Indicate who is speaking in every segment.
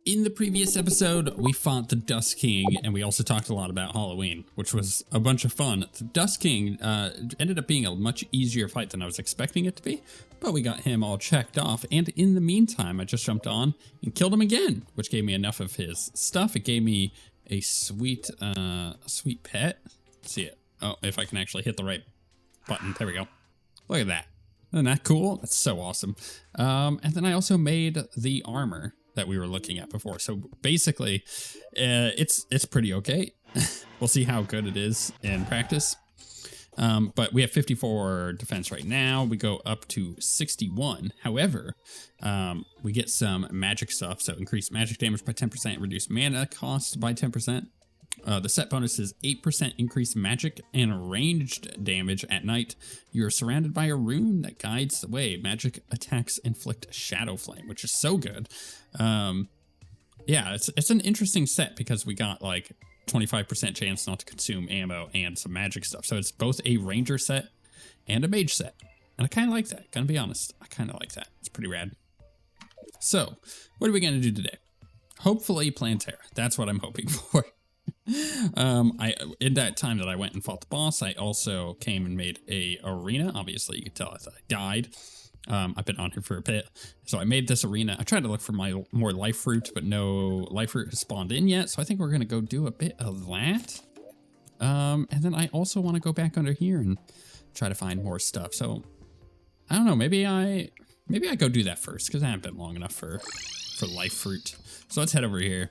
Speaker 1: In the previous episode, we fought the Dust King, and we also talked a lot about Halloween, which was a bunch of fun. The Dust King ended up being a much easier fight than I was expecting it to be, but we got him all checked off, and in the meantime, I just jumped on and killed him again, which gave me enough of his stuff. It gave me a sweet pet. Let's see it. Oh, if I can actually hit the right button. There we go. Look at that. Isn't that cool? That's so awesome. And then I also made the armor that we were looking at before. So basically, it's pretty okay. We'll see how good it is in practice. But we have 54 defense right now. We go up to 61. However, we get some magic stuff. So increased magic damage by 10%, reduced mana cost by 10%. The set bonus is 8% increased magic and ranged damage at night. You're surrounded by a rune that guides the way. Magic attacks inflict shadow flame, which is so good. Yeah, it's an interesting set because we got like 25% chance not to consume ammo and some magic stuff. So it's both a ranger set and a mage set. And I kind of like that, gonna be honest. I kind of like that. It's pretty rad. So, what are we gonna do today? Hopefully Plantera. That's what I'm hoping for. In that time that I went and fought the boss, I also came and made a arena. Obviously, you can tell I died. I've been on here for a bit, so I made this arena. I tried to look for my more life fruit, but no life fruit has spawned in yet. So I think we're gonna go do a bit of that. And then I also want to go back under here and try to find more stuff. So I don't know. Maybe I go do that first because I haven't been long enough for life fruit. So let's head over here.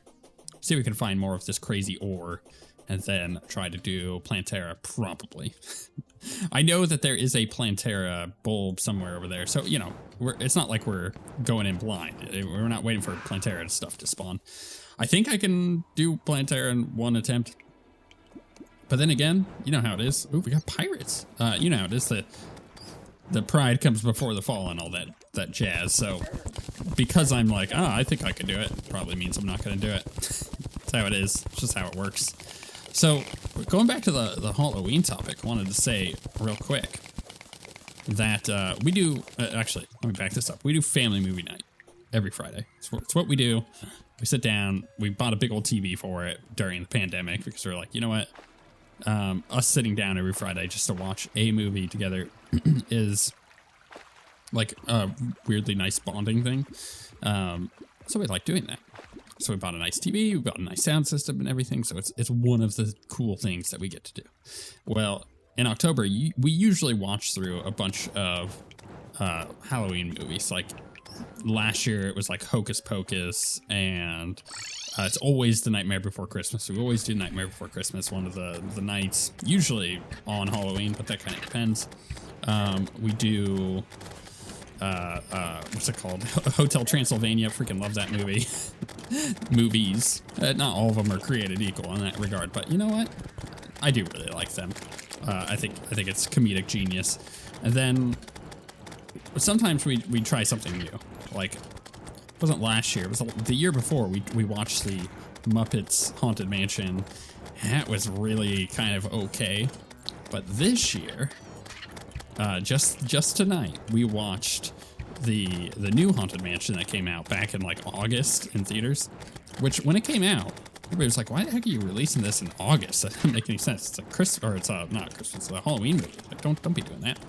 Speaker 1: See if we can find more of this crazy ore, and then try to do Plantera, probably. I know that there is a Plantera bulb somewhere over there, so, you know, it's not like we're going in blind. We're not waiting for Plantera stuff to spawn. I think I can do Plantera in one attempt. But then again, you know how it is. Ooh, we got pirates. You know how it is. The pride comes before the fall and all that jazz, so because I'm like, I think I can do it, probably means I'm not going to do it. That's how it is. It's just how it works. So going back to the Halloween topic, I wanted to say real quick that we do, actually, let me back this up. We do family movie night every Friday. It's what we do. We sit down, we bought a big old TV for it during the pandemic because we're like, you know what? Us sitting down every Friday just to watch a movie together is like a weirdly nice bonding thing. So we like doing that. So we bought a nice TV, we bought a nice sound system and everything. So it's one of the cool things that we get to do. Well, in October, we usually watch through a bunch of Halloween movies. Like last year, it was like Hocus Pocus, and it's always The Nightmare Before Christmas. We always do Nightmare Before Christmas, one of the nights, usually on Halloween, but that kind of depends. We do, what's it called? Hotel Transylvania. Freaking love that movie. Movies. Not all of them are created equal in that regard, but you know what? I do really like them. I think it's comedic genius. And then sometimes we try something new. Like, it wasn't last year, it was the year before. We watched the Muppets Haunted Mansion. That was really kind of okay. But this year, just tonight, we watched the new Haunted Mansion that came out back in like August in theaters. Which when it came out, everybody was like, "Why the heck are you releasing this in August? That doesn't make any sense. It's a not Christmas, it's a Halloween movie. Like, don't be doing that."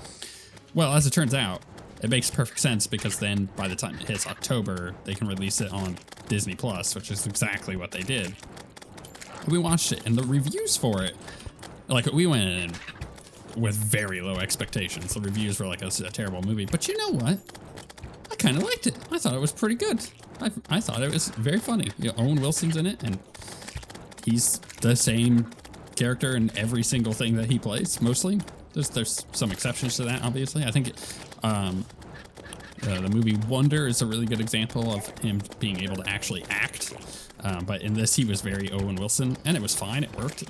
Speaker 1: Well, as it turns out, it makes perfect sense because then by the time it hits October, they can release it on Disney Plus, which is exactly what they did. We watched it, and the reviews for it, like, we went in with very low expectations. The reviews were like, it's a terrible movie. But you know what? I kind of liked it. I thought it was pretty good. I thought it was very funny. You know, Owen Wilson's in it, and he's the same character in every single thing that he plays, mostly. There's some exceptions to that, obviously. I think the movie Wonder is a really good example of him being able to actually act. But in this, he was very Owen Wilson, and it was fine. It worked.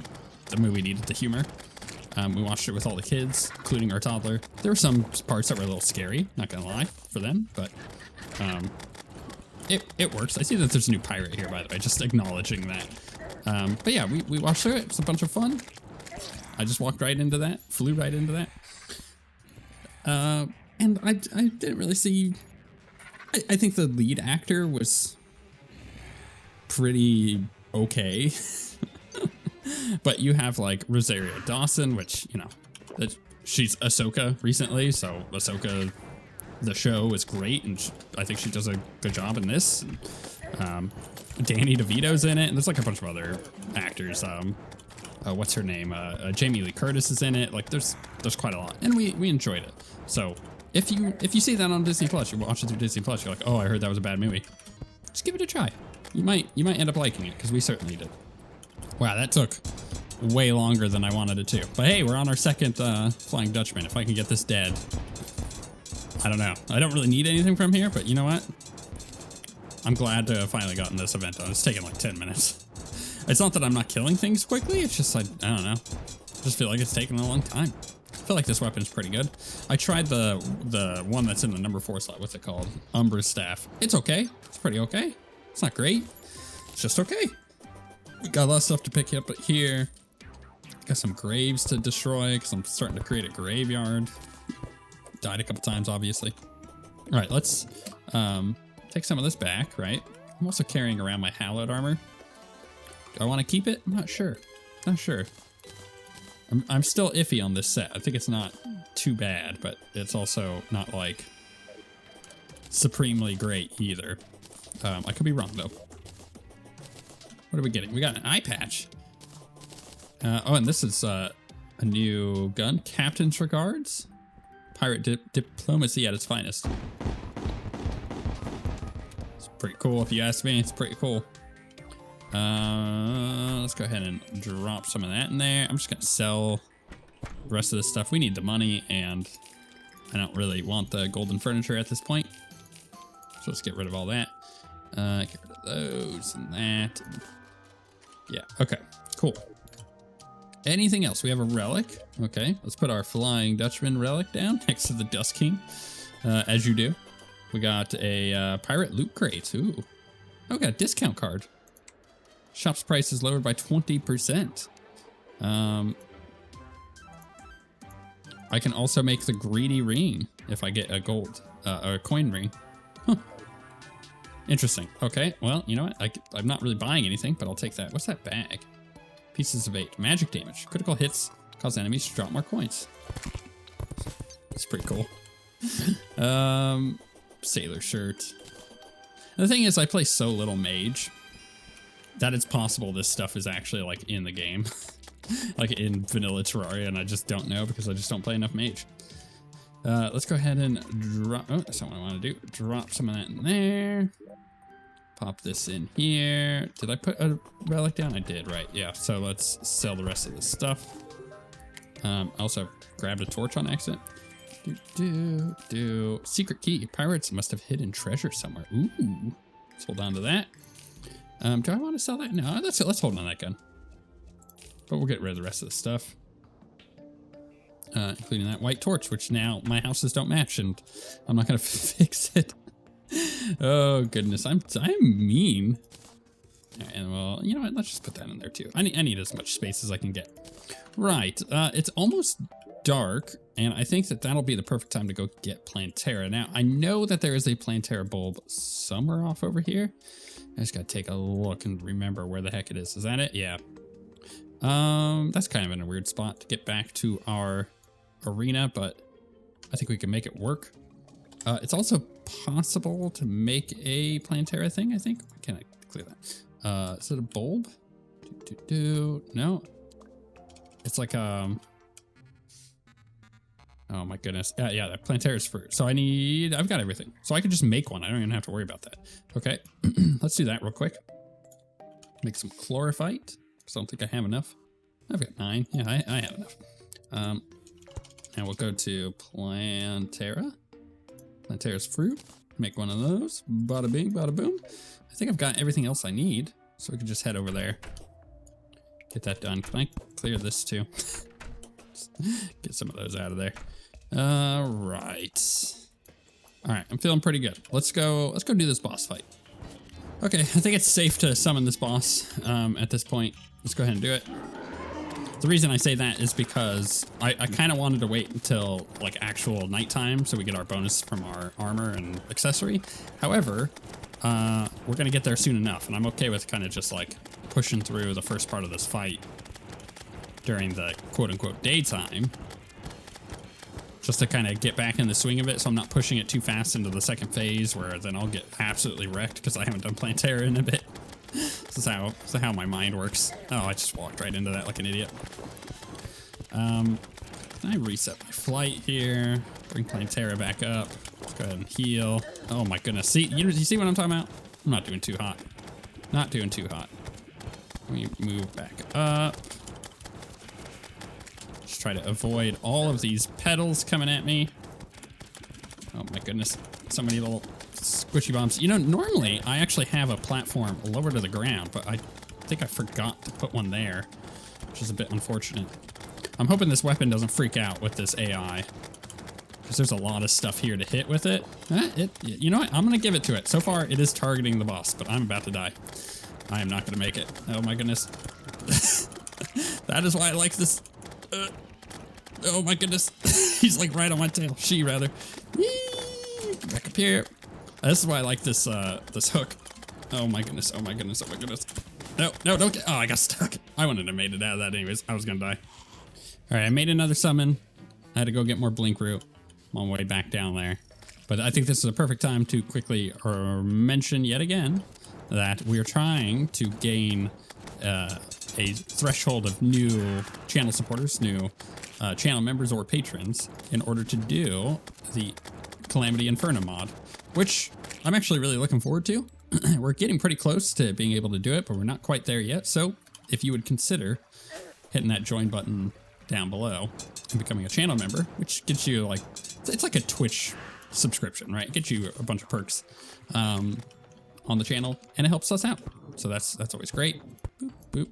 Speaker 1: The movie needed the humor. We watched it with all the kids, including our toddler. There were some parts that were a little scary, not gonna lie, for them, but it works. I see that there's a new pirate here, by the way, just acknowledging that. But yeah, we watched through it. It's a bunch of fun. I just walked right into that, flew right into that. And I didn't really see... I think the lead actor was pretty okay. But you have like Rosario Dawson, which, you know, she's Ahsoka recently. So Ahsoka, the show is great. And I think she does a good job in this. And, Danny DeVito's in it. And there's like a bunch of other actors. What's her name? Jamie Lee Curtis is in it. Like there's quite a lot. And we enjoyed it. So if you see that on Disney Plus, you watch it through Disney Plus, you're like, oh, I heard that was a bad movie. Just give it a try. You might end up liking it, because we certainly did. Wow, that took way longer than I wanted it to. But hey, we're on our second Flying Dutchman. If I can get this dead, I don't know. I don't really need anything from here, but you know what? I'm glad to have finally gotten this event done. It's taken like 10 minutes. It's not that I'm not killing things quickly. It's just I don't know. I just feel like it's taken a long time. I feel like this weapon's pretty good. I tried the one that's in the number 4 slot. What's it called? Umbra's Staff. It's okay. It's pretty okay. It's not great. It's just okay. We got a lot of stuff to pick up here. Got some graves to destroy because I'm starting to create a graveyard. Died a couple times, obviously. All right, let's take some of this back, right? I'm also carrying around my hallowed armor. Do I want to keep it? I'm not sure. Not sure. I'm still iffy on this set. I think it's not too bad, but it's also not like supremely great either. I could be wrong though. What are we getting? We got an eye patch. Oh, and this is a new gun. Captain's Regards. Pirate diplomacy at its finest. It's pretty cool if you ask me. It's pretty cool. Let's go ahead and drop some of that in there. I'm just gonna sell the rest of this stuff. We need the money, and I don't really want the golden furniture at this point. So let's get rid of all that. Get rid of those and that. And yeah, okay, cool. Anything else? We have a relic. Okay, let's put our Flying Dutchman relic down next to the Dust King, as you do. We got a pirate loot crate. Ooh. Oh, we got a discount card. Shop's price is lowered by 20%. I can also make the greedy ring if I get a gold, or a coin ring. Huh. Interesting. Okay, well, you know what? I'm not really buying anything, but I'll take that. What's that bag? Pieces of 8. Magic damage. Critical hits cause enemies to drop more coins. That's pretty cool. Sailor shirt. And the thing is, I play so little mage that it's possible this stuff is actually like in the game. Like in vanilla Terraria, and I just don't know because I just don't play enough mage. Let's go ahead and drop, oh, that's not what I want to do. Drop some of that in there. Pop this in here. Did I put a relic down? I did, right? Yeah, so let's sell the rest of this stuff. Also grabbed a torch on accident. Secret key. Pirates must have hidden treasure somewhere. Ooh. Let's hold on to that. Do I want to sell that? No, let's hold on that gun. But we'll get rid of the rest of the stuff. Including that white torch, which now my houses don't match, and I'm not going to fix it. Oh, goodness. I'm mean. And well, you know what? Let's just put that in there, too. I need as much space as I can get. Right. It's almost dark, and I think that'll be the perfect time to go get Plantera. Now, I know that there is a Plantera bulb somewhere off over here. I just gotta take a look and remember where the heck it is. Is that it? Yeah. That's kind of in a weird spot to get back to our arena, but I think we can make it work. It's also possible to make a Plantera thing, I think. Can I clear that? Is it a bulb? No. It's like, oh my goodness. Yeah, that Plantera's fruit. So I've got everything. So I can just make one. I don't even have to worry about that. Okay, let's do that real quick. Make some chlorophyte, because I don't think I have enough. I've got 9. Yeah, I have enough. And we'll go to Plantera. Plantera's fruit. Make one of those. Bada bing, bada boom. I think I've got everything else I need, so we can just head over there. Get that done. Can I clear this too? Get some of those out of there. All right. All right, I'm feeling pretty good. Let's go do this boss fight. Okay, I think it's safe to summon this boss at this point. Let's go ahead and do it. The reason I say that is because I kind of wanted to wait until like actual nighttime so we get our bonus from our armor and accessory. However, we're gonna get there soon enough, and I'm okay with kind of just like pushing through the first part of this fight during the quote-unquote daytime, just to kind of get back in the swing of it, so I'm not pushing it too fast into the second phase where then I'll get absolutely wrecked because I haven't done Plantera in a bit. This is how my mind works. Oh, I just walked right into that like an idiot. Can I reset my flight here? Bring Plantera back up. Let's go ahead and heal. Oh my goodness. See, you see what I'm talking about? I'm not doing too hot. Not doing too hot. Let me move back up. Just try to avoid all of these pedals coming at me. Oh my goodness. So many little squishy bombs. You know, normally I actually have a platform lower to the ground, but I think I forgot to put one there, which is a bit unfortunate. I'm hoping this weapon doesn't freak out with this AI, because there's a lot of stuff here to hit with it. You know what? I'm going to give it to it. So far, it is targeting the boss, but I'm about to die. I am not going to make it. Oh my goodness. That is why I like this. Oh my goodness. He's like right on my tail. She, rather. Yee! Back up here. This is why I like this this hook. Oh my goodness. Oh my goodness. Oh my goodness. No, no, don't get. Oh, I got stuck. I wouldn't have made it out of that anyways. I was going to die. All right, I made another summon. I had to go get more blink root. I'm on my way back down there. But I think this is a perfect time to quickly mention yet again that we're trying to gain a threshold of new channel supporters, new channel members or patrons in order to do the Calamity Inferno mod, which I'm actually really looking forward to. We're getting pretty close to being able to do it, but we're not quite there yet. So if you would consider hitting that join button down below and becoming a channel member, which gets you like, it's like a Twitch subscription, right? It gets you a bunch of perks on the channel, and it helps us out. So that's always great. Boop, boop.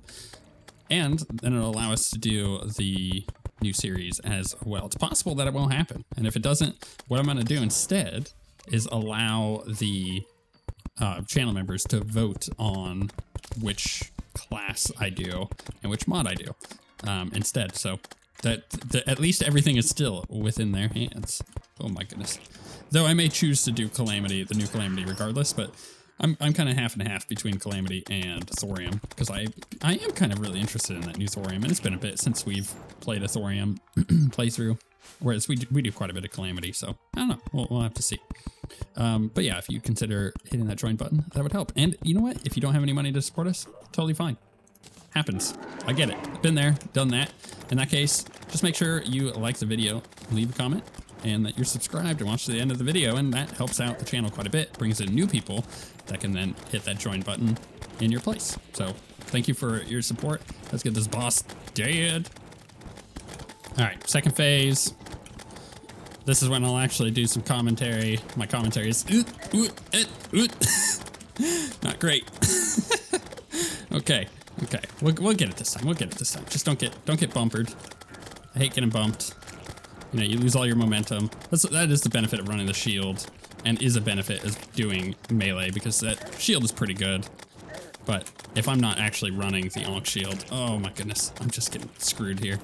Speaker 1: And then it'll allow us to do the new series as well. It's possible that it won't happen. And if it doesn't, what I'm going to do instead is allow the channel members to vote on which class I do and which mod I do instead. So that at least everything is still within their hands. Oh my goodness. Though I may choose to do Calamity, the new Calamity regardless, but I'm kind of half and half between Calamity and Thorium, because I am kind of really interested in that new Thorium, and it's been a bit since we've played a Thorium playthrough, whereas we do quite a bit of Calamity, so I don't know, we'll have to see. But yeah, if you consider hitting that join button, that would help. And you know what? If you don't have any money to support us, totally fine. Happens. I get it. Been there, done that. In that case, just make sure you like the video, leave a comment, and that you're subscribed and watch to the end of the video, and that helps out the channel quite a bit, brings in new people that can then hit that join button in your place. So thank you for your support. Let's get this boss dead. All right, second phase. This is when I'll actually do some commentary. My commentary is not great. Okay, we'll get it this time. We'll get it this time. Just don't get bumpered. I hate getting bumped. You know, you lose all your momentum. That is the benefit of running the shield, and is a benefit of doing melee, because that shield is pretty good. But if I'm not actually running the Onk shield, oh my goodness, I'm just getting screwed here.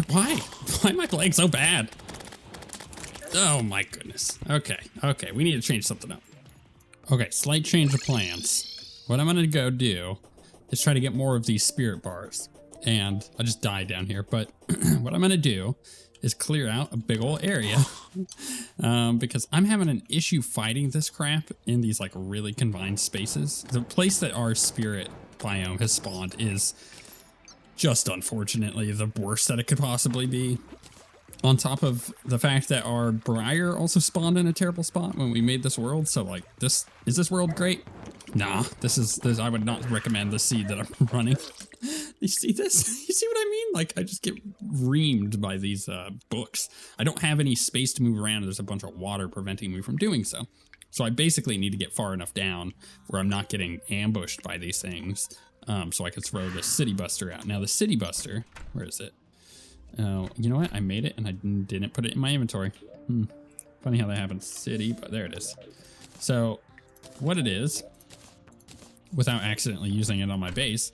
Speaker 1: Why? Why am I playing so bad? Oh my goodness. Okay, we need to change something up. Okay, slight change of plans. What I'm gonna go do is try to get more of these spirit bars. And I just died down here, but what I'm gonna do is clear out a big old area because I'm having an issue fighting this crap in these like really confined spaces. The place that our spirit biome has spawned is just unfortunately the worst that it could possibly be. On top of the fact that our Briar also spawned in a terrible spot when we made this world. So like is this world great? Nah, this I would not recommend the seed that I'm running. You see this? You see what I mean? Like, I just get reamed by these books. I don't have any space to move around. There's a bunch of water preventing me from doing so. So I basically need to get far enough down where I'm not getting ambushed by these things, so I could throw the City Buster out. Now the City Buster, where is it? Oh, you know what? I made it and I didn't put it in my inventory. Funny how that happens. City, but there it is. So what it is, without accidentally using it on my base,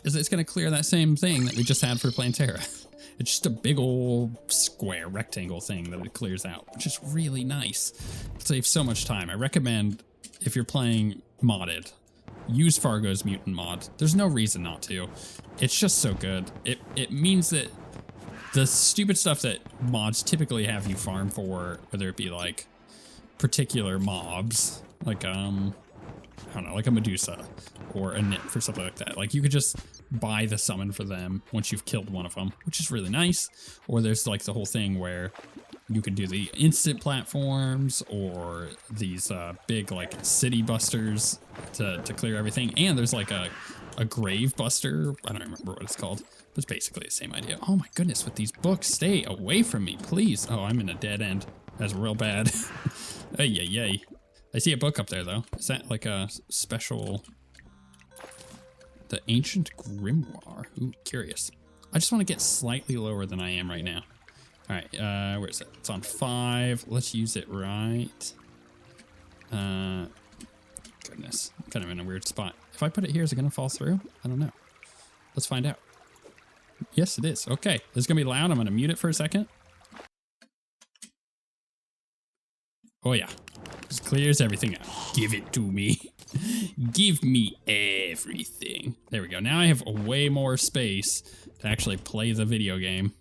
Speaker 1: is it's going to clear that same thing that we just had for Plantera. It's just a big old square rectangle thing that it clears out, which is really nice. It saves so much time. I recommend, if you're playing modded, use Fargo's mutant mod. There's no reason not to. It's just so good. It means that the stupid stuff that mods typically have you farm for, whether it be like particular mobs, like I don't know, like a Medusa or a Nymph or something like that. Like you could just buy the summon for them once you've killed one of them, which is really nice. Or there's like the whole thing where you can do the instant platforms or these big like city busters to clear everything. And there's like a grave buster. I don't remember what it's called, but it's basically the same idea. Oh my goodness, with these books, stay away from me, please. Oh, I'm in a dead end. That's real bad. Ay, ay, ay. I see a book up there though. Is that like a special... The Ancient Grimoire. Ooh, curious. I just want to get slightly lower than I am right now. All right, where is it? It's on 5. Let's use it right. Goodness, I'm kind of in a weird spot. If I put it here, is it going to fall through? I don't know. Let's find out. Yes, it is. Okay, this is going to be loud. I'm going to mute it for a second. Oh yeah, just clears everything out. Give it to me. Give me everything. There we go. Now I have way more space to actually play the video game.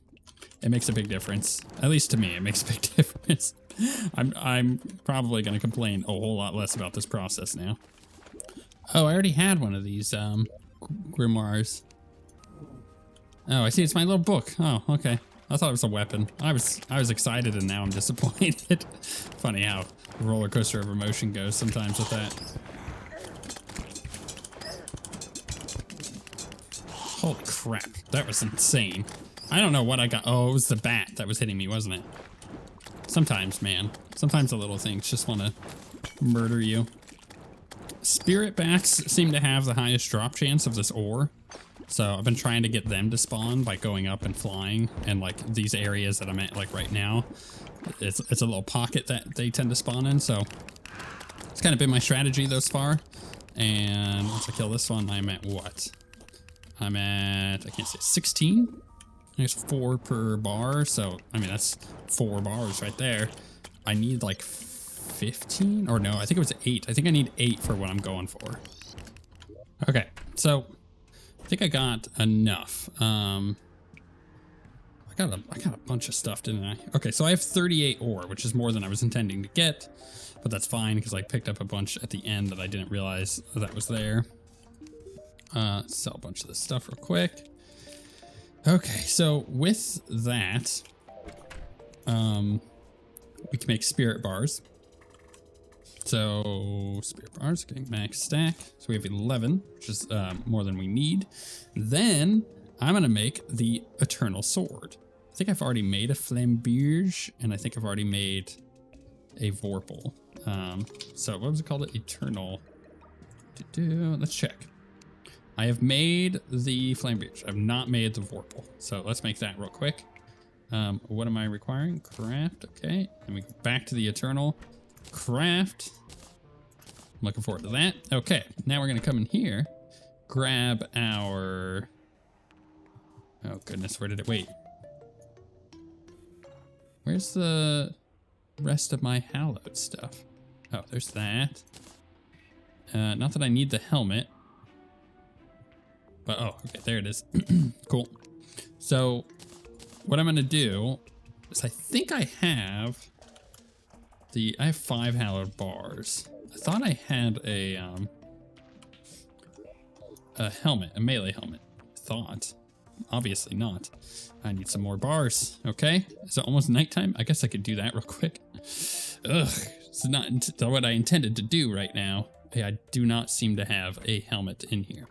Speaker 1: It makes a big difference. At least to me, it makes a big difference. I'm probably going to complain a whole lot less about this process now. Oh, I already had one of these grimoires. Oh, I see. It's my little book. Oh, okay. I thought it was a weapon. I was excited and now I'm disappointed. Funny how the roller coaster of emotion goes sometimes with that. Holy crap, that was insane. I don't know what I got. Oh, it was the bat that was hitting me, wasn't it? Sometimes, man. Sometimes the little things just want to murder you. Spirit bats seem to have the highest drop chance of this ore. So I've been trying to get them to spawn by going up and flying. And like these areas that I'm at like right now, it's a little pocket that they tend to spawn in. So it's kind of been my strategy thus far. And once I kill this one, I'm at what? I'm at, I can't say 16. There's 4 per bar. So, I mean, that's 4 bars right there. I need like 15 or no, I think it was 8. I think I need 8 for what I'm going for. Okay. So I think I got enough. I got a bunch of stuff, didn't I? Okay. So I have 38 ore, which is more than I was intending to get, but that's fine because I picked up a bunch at the end that I didn't realize that was there. Sell a bunch of this stuff real quick. Okay, so with that, we can make spirit bars. So spirit bars, getting max stack. So we have 11, which is more than we need. Then I'm gonna make the eternal sword. I think I've already made a flamberge, and I think I've already made a vorpal. So what was it called? Eternal. Let's check. I have made the flamberge. I've not made the vorpal. So let's make that real quick. What am I requiring? Craft, okay. And we go back to the eternal. Craft. I'm looking forward to that. Okay, now we're gonna come in here, grab our, oh goodness, where did it, wait. Where's the rest of my hallowed stuff? Oh, there's that. Not that I need the helmet. But, oh, okay, there it is. Cool. So, what I'm going to do is I think I have 5 hallowed bars. I thought I had a helmet, a melee helmet. Thought. Obviously not. I need some more bars, okay? Is it almost nighttime? I guess I could do that real quick. Ugh, it's not what I intended to do right now. I do not seem to have a helmet in here.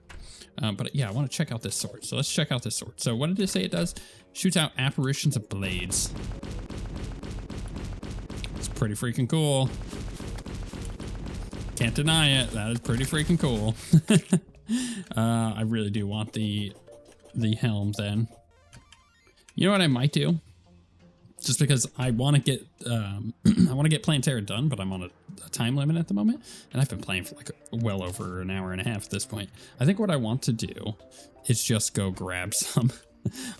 Speaker 1: But yeah, I want to check out this sword. So let's check out this sword. So what did it say it does? Shoots out apparitions of blades. It's pretty freaking cool. Can't deny it. That is pretty freaking cool. I really do want the helm then. You know what I might do? Just because I want to get Plantera done, but I'm on a time limit at the moment, and I've been playing for like well over an hour and a half at this point. I think what I want to do is just go grab some.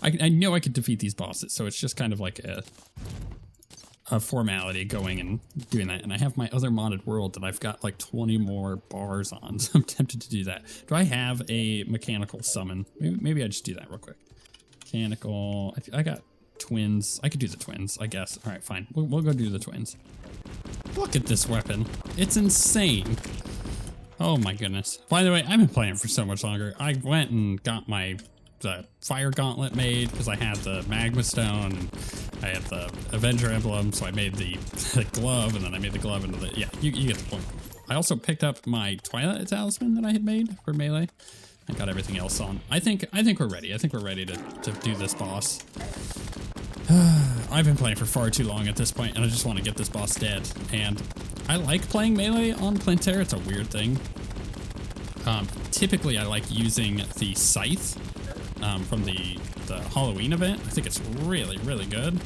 Speaker 1: I know I could defeat these bosses, so it's just kind of like a formality going and doing that. And I have my other modded world that I've got like 20 more bars on, so I'm tempted to do that. Do I have a mechanical summon? Maybe I just do that real quick. Mechanical, I got twins. I could do the twins, I guess. All right, fine. We'll go do the twins. Look at this weapon. It's insane. Oh my goodness. By the way, I've been playing for so much longer. I went and got the fire gauntlet made because I had the magma stone and I had the Avenger emblem, so I made the glove, and then I made the glove into the, yeah, you get the point. I also picked up my Twilight talisman that I had made for melee. I got everything else on. I think we're ready. I think we're ready to do this boss. I've been playing for far too long at this point, and I just want to get this boss dead. And I like playing melee on Plantera. It's a weird thing. Typically, I like using the scythe from the Halloween event. I think it's really, really good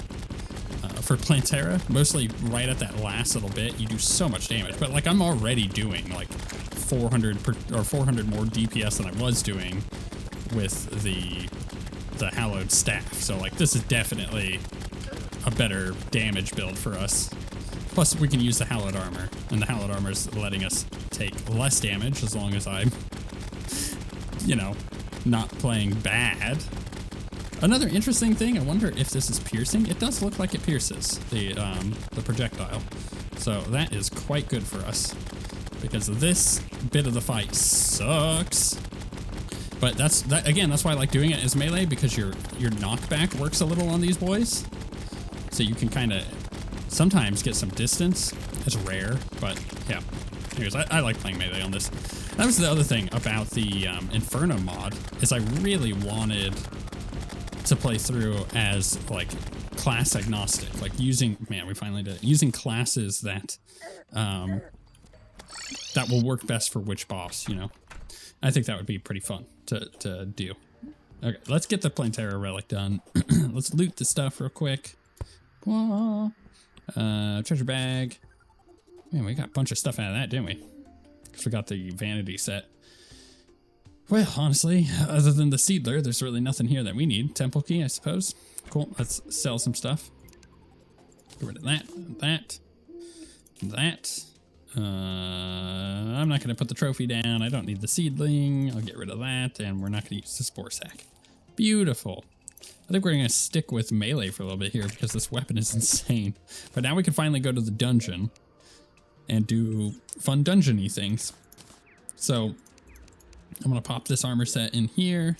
Speaker 1: for Plantera. Mostly right at that last little bit, you do so much damage. But like, I'm already doing like 400 more DPS than I was doing with the hallowed staff. So like, this is definitely a better damage build for us. Plus we can use the hallowed armor, and the hallowed armor is letting us take less damage as long as I'm, you know, not playing bad. Another interesting thing, I wonder if this is piercing. It does look like it pierces the projectile. So that is quite good for us, because this bit of the fight sucks. But that's why I like doing it as melee, because your knockback works a little on these boys. So you can kind of sometimes get some distance. It's rare, but yeah. Anyways, I like playing melee on this. That was the other thing about the Inferno mod, is I really wanted to play through as like class agnostic, like using, man, we finally did it, using classes that that will work best for which boss, you know. I think that would be pretty fun to do. Okay, let's get the Plantera relic done. Let's loot the stuff real quick. Treasure bag. Man, we got a bunch of stuff out of that, didn't we? Forgot the vanity set. Well, honestly, other than the Seedler, there's really nothing here that we need. Temple key, I suppose. Cool, let's sell some stuff. Get rid of that. I'm not going to put the trophy down. I don't need the seedling. I'll get rid of that, and we're not going to use the spore sack. Beautiful. I think we're going to stick with melee for a little bit here, because this weapon is insane. But now we can finally go to the dungeon and do fun dungeon-y things. So I'm going to pop this armor set in here,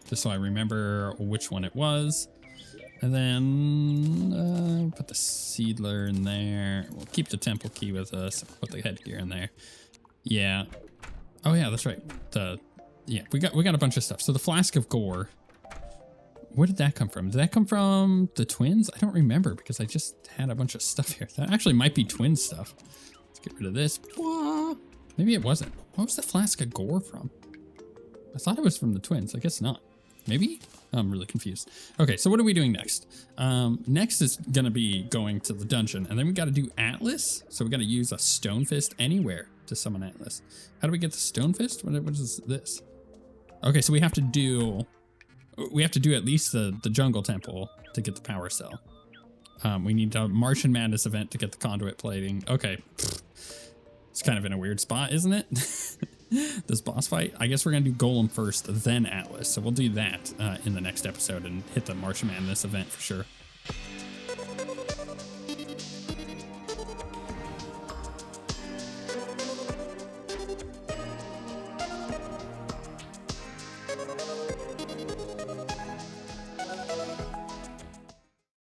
Speaker 1: just so I remember which one it was. And then put the Seedler in there. We'll keep the temple key with us. Put the headgear in there. Yeah. Oh yeah, that's right. Yeah, we got a bunch of stuff. So the flask of gore. Where did that come from? Did that come from the twins? I don't remember, because I just had a bunch of stuff here. That actually might be twin stuff. Let's get rid of this. Maybe it wasn't. What was the flask of gore from? I thought it was from the twins. I guess not. Maybe? I'm really confused. Okay, so what are we doing next? Next is gonna be going to the dungeon, and then we gotta do Atlas. So we gotta use a Stone Fist anywhere to summon Atlas. How do we get the Stone Fist? What is this? Okay, so we have to do at least the Jungle Temple to get the Power Cell. We need a Martian Madness event to get the Conduit Plating. Okay. It's kind of in a weird spot, isn't it? This boss fight. I guess we're gonna do Golem first, then Atlas. So we'll do that in the next episode and hit the Martian Madness event for sure.